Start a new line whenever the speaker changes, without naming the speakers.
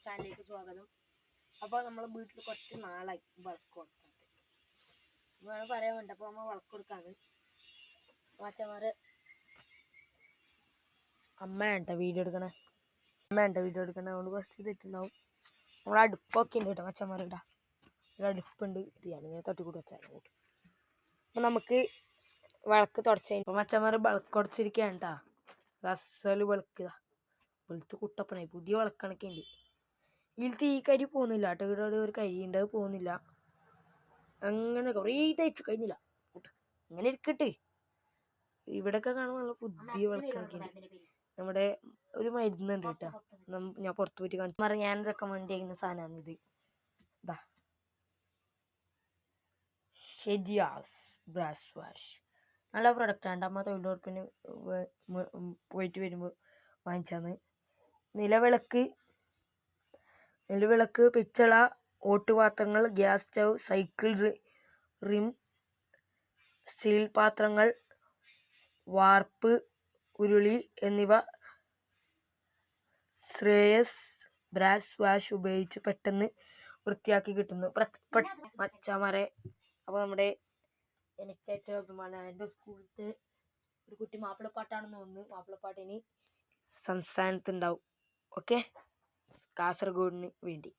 ചാനലിലേക്ക് സ്വാഗതം. അപ്പോൾ നമ്മൾ വീട്ടിൽ കുറച്ച് നാളായി വിളക്ക് കൊടുക്കാത്ത വേണം പറയാൻ വേണ്ട. അപ്പോൾ നമ്മൾ വിളക്ക് കൊടുക്കാണ്. മച്ചന്മാർ അമ്മയാണ് വീഡിയോ എടുക്കണേ. അതുകൊണ്ട് കുറച്ച് തെറ്റുണ്ടാവും. നമ്മൾ അടുപ്പൊക്കെ ഉണ്ട് കേട്ടോ മച്ചന്മാർ. ഒരു അടുപ്പുണ്ട്. ഇത് ഞാനിങ്ങനെ തട്ടിക്കൂട്ടി വെച്ചാൽ അങ്ങോട്ട്. അപ്പോൾ നമുക്ക് വിളക്ക് തുടച്ച് ഇപ്പോൾ മച്ചന്മാർ വിളക്ക് തുടച്ചിരിക്കുകയാണ് കേട്ടോ. റസല് വിളക്കുക വെളുത്ത് കുട്ടപ്പനായി. പുതിയ വിളക്കണൊക്കെ ഉണ്ട്. ഇതിലത്തെ ഈ കരി പോകുന്നില്ല കേട്ടോ. ഇവിടെ ഒരു കരി ഉണ്ട്, അത് പോകുന്നില്ല. അങ്ങനെ കുറേ തയ്ച്ചു കഴിഞ്ഞില്ല. ഇങ്ങനെ ഇരിക്കട്ടെ. ഇവിടെയൊക്കെ കാണുമ്പോൾ നല്ല പുതിയ വിളക്കണൊക്കെ ഉണ്ട്. നമ്മുടെ ഒരു മരുന്നുണ്ട് കേട്ടോ. ഞാൻ പുറത്ത് പോയിട്ട് കാണിച്ചു. ഞാൻ റെക്കമെൻഡ് ചെയ്യുന്ന സാധനമാണ് ഇത്. ഇതാ ഷെജിയാസ് ബ്രാസ് വാഷ്. നല്ല പ്രൊഡക്റ്റാണ്. അമ്മ തൊഴിലുറപ്പിന് പോയിട്ട് വരുമ്പോൾ വാങ്ങിച്ചാന്ന്. നിലവിളക്ക്, പിച്ചള, ഓട്ടുപാത്രങ്ങൾ, ഗ്യാസ് സ്റ്റൗ, സൈക്കിൾ റിം, സ്റ്റീൽ പാത്രങ്ങൾ, വാർപ്പ്, ഉരുളി എന്നിവ ശ്രേയസ് ബ്രാസ് വാഷ് ഉപയോഗിച്ച് പെട്ടെന്ന് വൃത്തിയാക്കി കിട്ടുന്നു മച്ചാമാരെ. അപ്പോൾ എനിക്ക് ഏറ്റവും അഭിമാനം എൻ്റെ സ്കൂളിലത്തെ ഒരു കുട്ടി മാപ്പിളപ്പാട്ടാണെന്ന് തോന്നുന്നു. മാപ്പിളപ്പാട്ട് ഇനി സംസ്ഥാനത്തുണ്ടാവും. ഓക്കെ, കാസർഗോഡിന് വേണ്ടി.